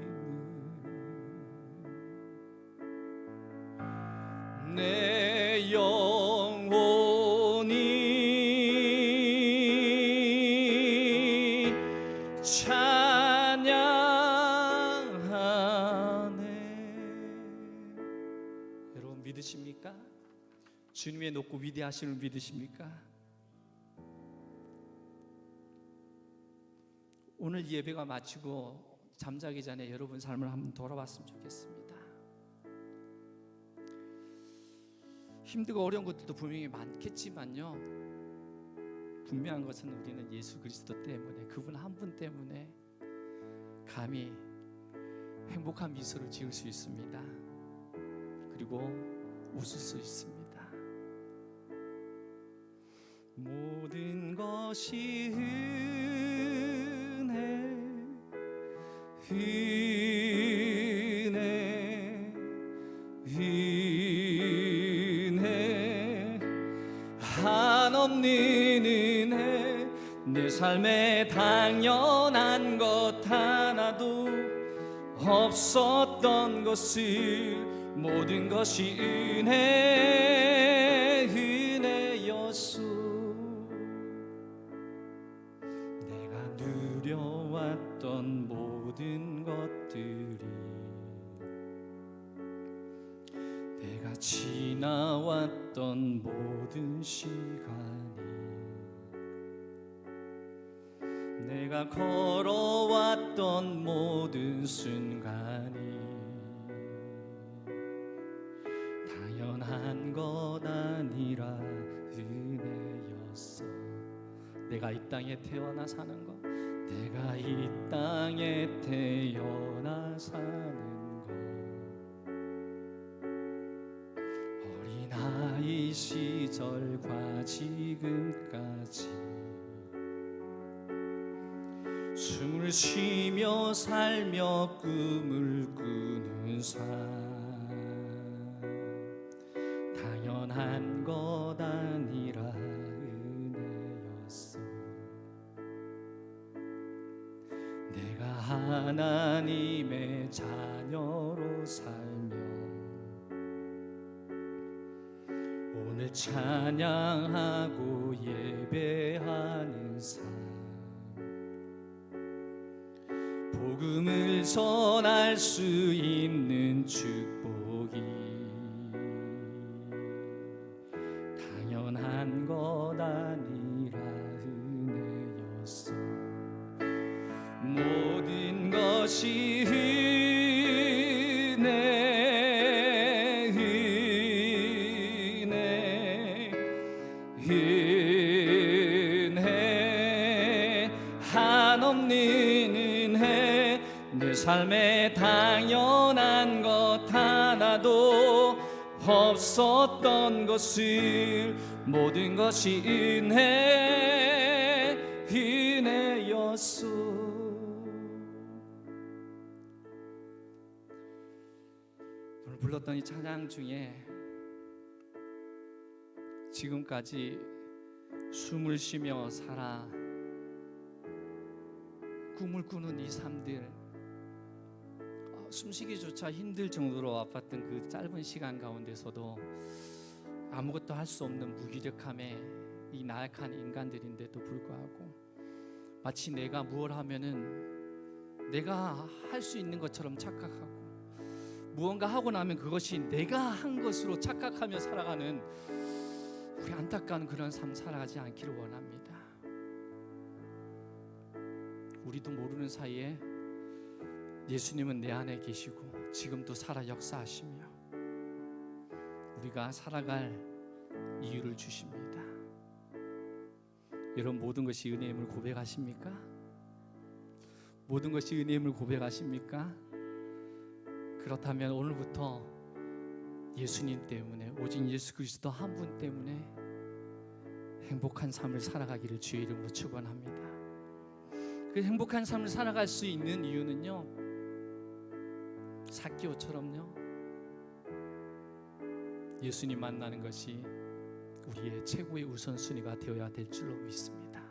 내 영혼이 찬양하네. 여러분 믿으십니까? 주님의 높고 위대하심을 믿으십니까? 오늘 예배가 마치고 잠자기 전에 여러분 삶을 한번 돌아봤으면 좋겠습니다. 힘들고 어려운 것들도 분명히 많겠지만요, 분명한 것은 우리는 예수 그리스도 때문에, 그분 한 분 때문에 감히 행복한 미소를 지을 수 있습니다. 그리고 웃을 수 있습니다. 모든 것이 은혜 한없는 은혜 내 삶에 당연한 것 하나도 없었던 것을 모든 것이 은혜였소. 내가 누려왔던 모든 것들이 내가 지나왔던 모든 시간이 내가 걸어왔던 모든 순간이 당연한 것 아니라 은혜였어. 내가 이 땅에 태어나 사는 것, 내가 이 땅에 태어나 사는 것, 어린아이 시절과 지금까지 숨을 쉬며 살며 꿈을 꾸는 삶, 당연한 것 아니라 은혜였어. 내가 하나님의 자녀로 살며 오늘 찬양하고 예배하는 삶, 복음을 전할 수 있는 축복이 당연한 것 아니라 은혜였어. 한없는 은혜 내 삶에 당연한 것 하나도 없었던 것을 모든 것이 은혜였소. 오늘 불렀던 이 찬양 중에 지금까지 숨을 쉬며 살아 꿈을 꾸는 이 삶들, 숨쉬기조차 힘들 정도로 아팠던 그 짧은 시간 가운데서도 아무것도 할 수 없는 무기력함에 이 나약한 인간들인데도 불구하고 마치 내가 무엇을 하면은 내가 할 수 있는 것처럼 착각하고 무언가 하고 나면 그것이 내가 한 것으로 착각하며 살아가는 우리 안타까운 그런 삶 살아가지 않기를 원합니다. 우리도 모르는 사이에 예수님은 내 안에 계시고 지금도 살아 역사하시며 우리가 살아갈 이유를 주십니다. 여러분, 모든 것이 은혜임을 고백하십니까? 모든 것이 은혜임을 고백하십니까? 그렇다면 오늘부터 예수님 때문에, 오직 예수 그리스도 한 분 때문에 행복한 삶을 살아가기를 주의 이름으로 축원합니다. 그 행복한 삶을 살아갈 수 있는 이유는요, 삭개오처럼요, 예수님 만나는 것이 우리의 최고의 우선순위가 되어야 될 줄로 믿습니다.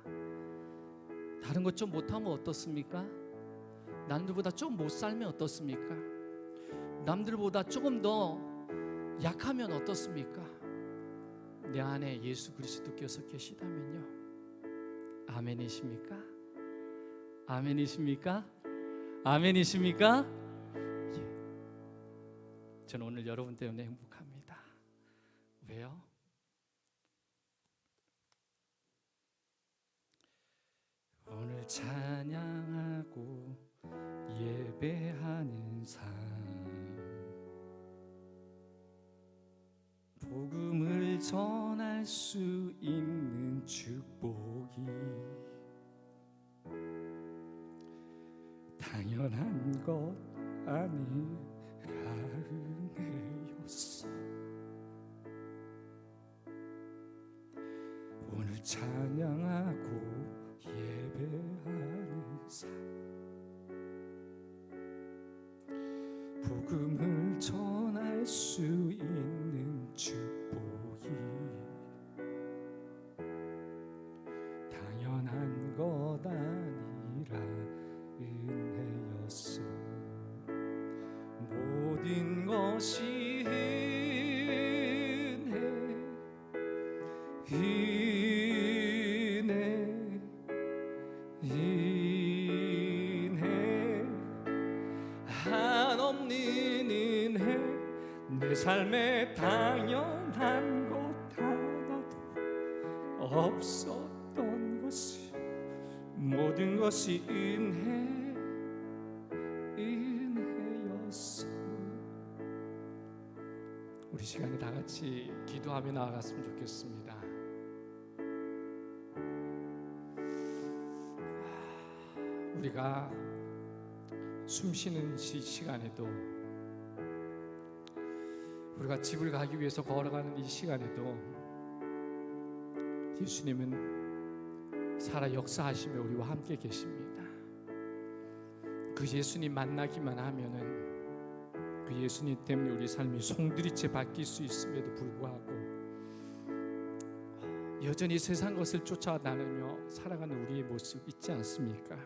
다른 것 좀 못하면 어떻습니까? 남들보다 좀 못 살면 어떻습니까? 남들보다 조금 더 약하면 어떻습니까? 내 안에 예수 그리스도께서 계시다면요, 아멘이십니까? 아멘이십니까? 아멘이십니까? 저는 오늘 여러분 때문에 행복합니다. 왜요? 오늘 찬양하고 예배하는 삶, 복음을 전할 수 있는 축복이 당연한 것 아니라 은혜였어. 오늘 찬양하고 예배하는 삶, 복음을 전할 수 있는 축복이 당연한 것 아니라 은혜였어. 모든 것이 은혜 한없는 은혜 내 삶에 당연한 것 하나도 없었던 것이 모든 것이 은혜였어. 우리 시간에 다 같이 기도하며 나아갔으면 좋겠습니다. 우리가 숨쉬는 시간에도, 우리가 집을 가기 위해서 걸어가는 이 시간에도 예수님은 살아 역사하시며 우리와 함께 계십니다. 그 예수님 만나기만 하면은 그 예수님 때문에 우리 삶이 송두리째 바뀔 수 있음에도 불구하고 여전히 세상 것을 쫓아다니며 살아가는 우리의 모습 있지 않습니까?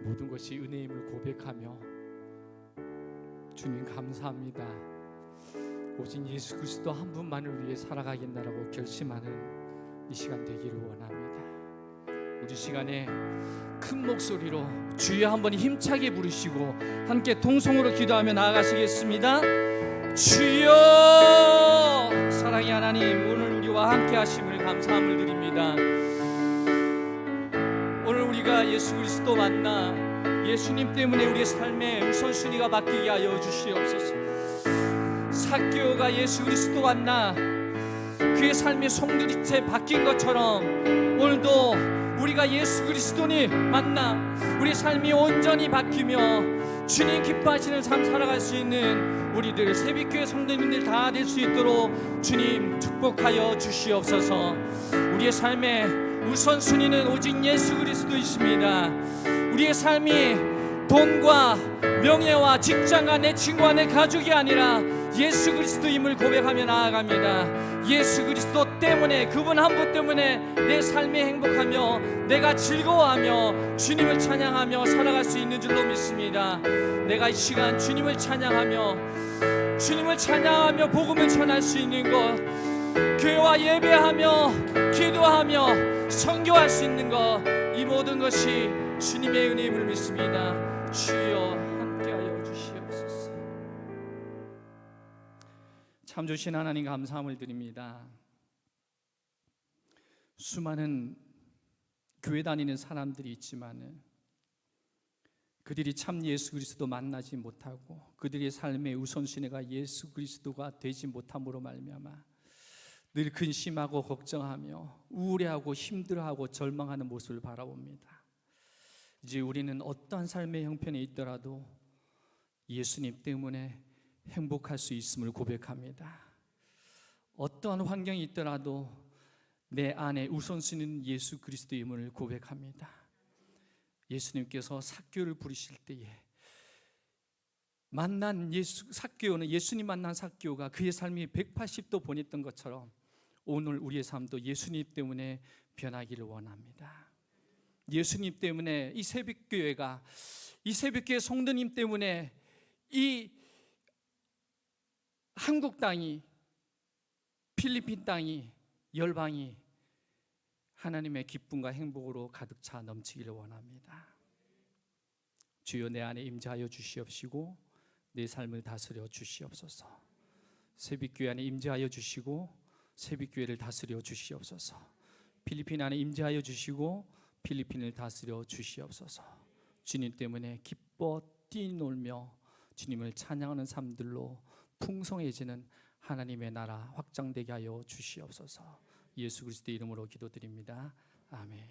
모든 것이 은혜임을 고백하며 주님 감사합니다, 오직 예수 그리스도 한 분만을 위해 살아가겠다라고 결심하는 이 시간 되기를 원합니다. 우리 시간에 큰 목소리로 주여 한번 힘차게 부르시고 함께 통성으로 기도하며 나아가시겠습니다. 주여, 사랑의 하나님, 오늘 우리와 함께 하심을 감사함을 드립니다. 오늘 우리가 예수 그리스도 만나 예수님 때문에 우리의 삶의 우선순위가 바뀌게 하여 주시옵소서. 삭개오가 예수 그리스도 만나 그의 삶이 송두리째 바뀐 것처럼 오늘도 우리가 예수 그리스도니 만나 우리 삶이 온전히 바뀌며 주님 기뻐하시는 삶 살아갈 수 있는 우리들 새벽교회 성도님들 다 될 수 있도록 주님 축복하여 주시옵소서. 우리의 삶의 우선순위는 오직 예수 그리스도이십니다. 우리의 삶이 돈과 명예와 직장과 내 친구와 내 가족이 아니라 예수 그리스도임을 고백하며 나아갑니다. 예수 그리스도 때문에, 그분 한 분 때문에 내 삶이 행복하며 내가 즐거워하며 주님을 찬양하며 살아갈 수 있는 줄로 믿습니다. 내가 이 시간 주님을 찬양하며 복음을 전할 수 있는 것, 교회와 예배하며 기도하며 선교할 수 있는 것, 이 모든 것이 주님의 은혜임을 믿습니다. 주여 함께하여 주시옵소서. 참 좋으신 하나님 감사함을 드립니다. 수많은 교회 다니는 사람들이 있지만 그들이 참 예수 그리스도 만나지 못하고 그들의 삶의 우선순위가 예수 그리스도가 되지 못함으로 말미암아 늘 근심하고 걱정하며 우울해하고 힘들어하고 절망하는 모습을 바라봅니다. 이제 우리는 어떠한 삶의 형편에 있더라도 예수님 때문에 행복할 수 있음을 고백합니다. 어떠한 환경이 있더라도 내 안에 우선순위는 예수 그리스도임을 고백합니다. 예수님께서 삭개오를 부르실 때에 만난 삭개오는, 예수님 만난 삭개오가 그의 삶이 180도 변했던 것처럼 오늘 우리의 삶도 예수님 때문에 변하기를 원합니다. 예수님 때문에 이 새벽교회가, 이 새벽교회 성도님 때문에 이 한국 땅이, 필리핀 땅이, 열방이 하나님의 기쁨과 행복으로 가득 차 넘치기를 원합니다. 주여 내 안에 임재하여 주시옵시고 내 삶을 다스려 주시옵소서. 새벽교회 안에 임재하여 주시고 새벽교회를 다스려 주시옵소서. 필리핀 안에 임재하여 주시고 필리핀을 다스려 주시옵소서. 주님 때문에 기뻐 뛰놀며 주님을 찬양하는 삶들로 풍성해지는 하나님의 나라 확장되게 하여 주시옵소서. 예수 그리스도의 이름으로 기도드립니다. 아멘.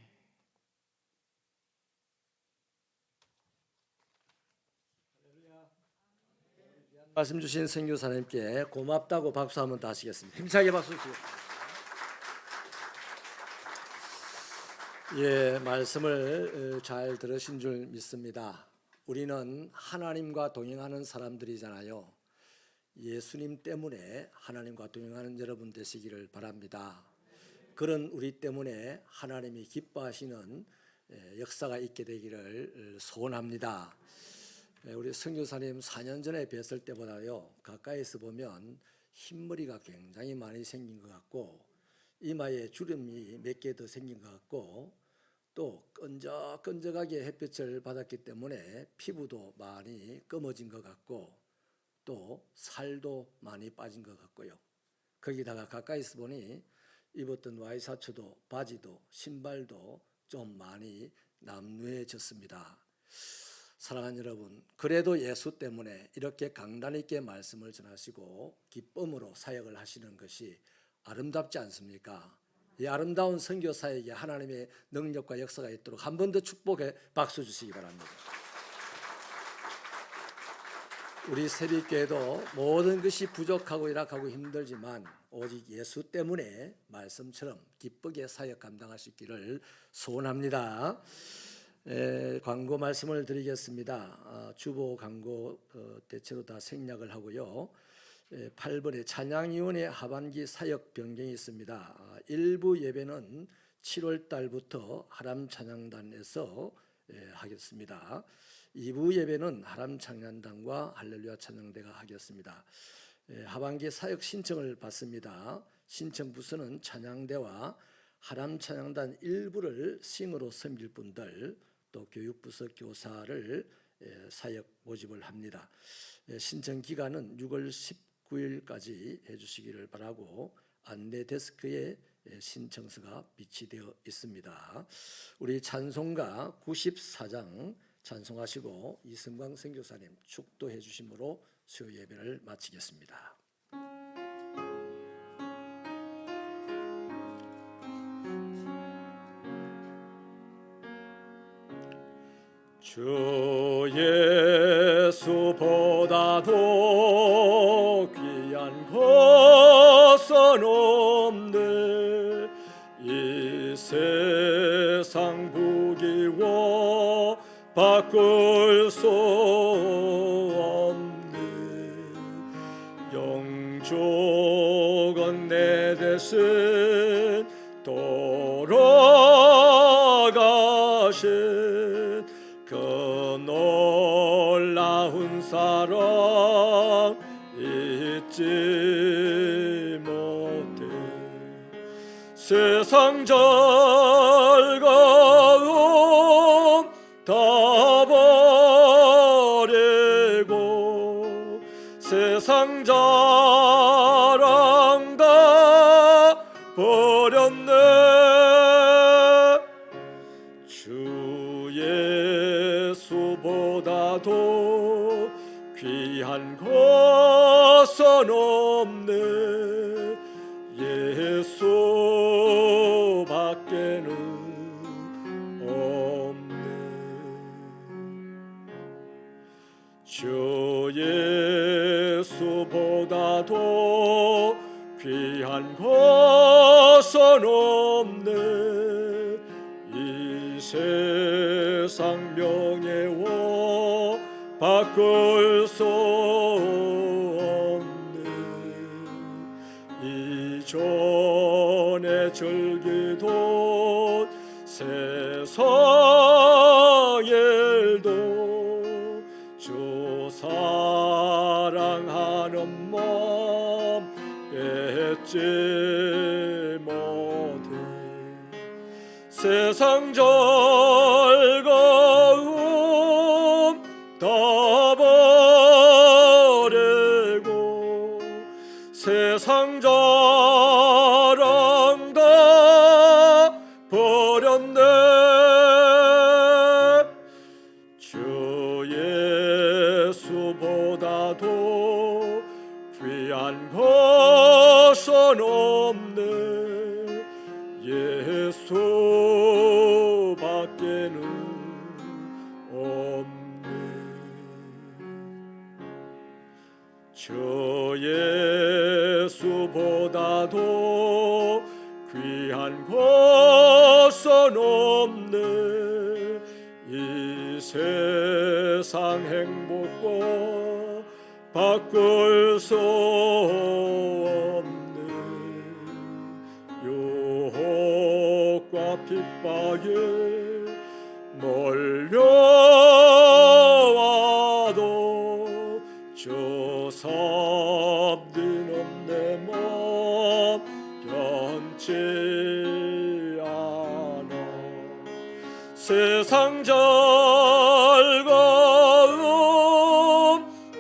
말씀 주신 선교사님께 고맙다고 박수 한번 더 하시겠습니다. 힘차게 박수 주시고. 예, 말씀을 잘 들으신 줄 믿습니다. 우리는 하나님과 동행하는 사람들이잖아요. 예수님 때문에 하나님과 동행하는 여러분 되시기를 바랍니다. 그런 우리 때문에 하나님이 기뻐하시는 역사가 있게 되기를 소원합니다. 우리 선교사님 4년 전에 뵀을 때보다요 가까이서 보면 흰머리가 굉장히 많이 생긴 것 같고 이마에 주름이 몇 개 더 생긴 것 같고 또 끈적끈적하게 햇볕을 받았기 때문에 피부도 많이 검어진 것 같고 또 살도 많이 빠진 것 같고요. 거기다가 가까이서 보니 입었던 와이셔츠도 바지도 신발도 좀 많이 남루해졌습니다. 사랑하는 여러분, 그래도 예수 때문에 이렇게 강단 있게 말씀을 전하시고 기쁨으로 사역을 하시는 것이 아름답지 않습니까? 이 아름다운 선교사에게 하나님의 능력과 역사가 있도록 한 번 더 축복에 박수 주시기 바랍니다. 우리 새벽교회도 모든 것이 부족하고 열악하고 힘들지만 오직 예수 때문에 말씀처럼 기쁘게 사역 감당하시기를 소원합니다. 광고 말씀을 드리겠습니다. 주보 광고 대체로 다 생략을 하고요. 8번에 찬양위원회 하반기 사역 변경이 있습니다. 일부 예배는 7월 달부터 하람 찬양단에서 하겠습니다. 2부 예배는 하람 찬양단과 할렐루야 찬양대가 하겠습니다. 하반기 사역 신청을 받습니다. 신청 부서는 찬양대와 하람 찬양단 일부를 싱으로 섬길 분들, 또 교육부서 교사를 사역 모집을 합니다. 신청 기간은 6월 19일까지 해주시기를 바라고 안내 데스크에 신청서가 비치되어 있습니다. 우리 찬송가 94장 찬송하시고 이승광 선교사님 축도해 주심으로 수요 예배를 마치겠습니다. 주 예수보다도 귀한 것은 없네. 이 세상 부귀와 바꿀 수 없네. 영족은 내 대신 돌아가신 그 놀라운 사랑 잊지 못해. 세상 즐거움 다 버리고 세상 자랑 다 버렸네. 주 예수보다도 귀한 것은 없네. 예수밖에는 없네. 주 예수보다도 귀한 것은 없네. 이 세상 명예와 바꿀 수 없네. 이전에 즐기던 세상 일도 주 사랑하는 마음 뺏지 못해. 세상 즐거움 다 버리고 세상 자랑 다 버렸네. 주 예수보다도 귀한 것은 없네. 예수밖에는 없네. 주 예수보다도 귀한 것은 없네. 이 세상 행복과 바꿀 수 없네. 유혹과 핍박에 몰려와도 주 섭리는 내 맘 변치 않아. 세상 즐거움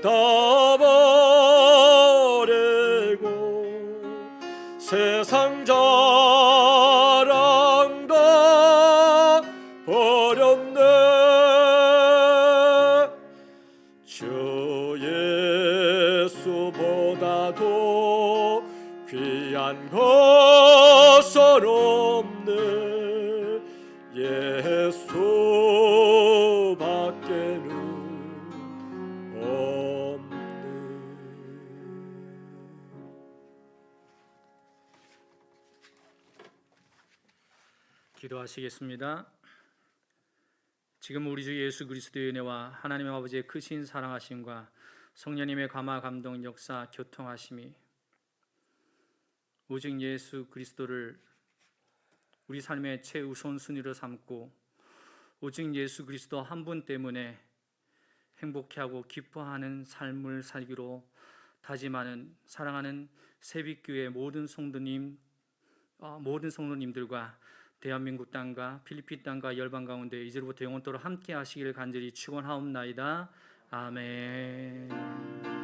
다 버리고 세상 자랑 다 버렸네. 주 예수보다도 귀한 것은 없네. 예수밖에는 없네. 기도하시겠습니다. 지금 우리 주 예수 그리스도의 은혜와 하나님 아버지의 크신 사랑하심과 성령님의 감화 감동 역사 교통하심이 오직 예수 그리스도를 우리 삶의 최우선순위로 삼고 오직 예수 그리스도 한 분 때문에 행복해하고 기뻐하는 삶을 살기로 다짐하는 사랑하는 새빛교회 모든 성도님들과 대한민국 땅과 필리핀 땅과 열방 가운데 이제로부터 영원토록 함께 하시기를 간절히 축원하옵나이다. 아멘.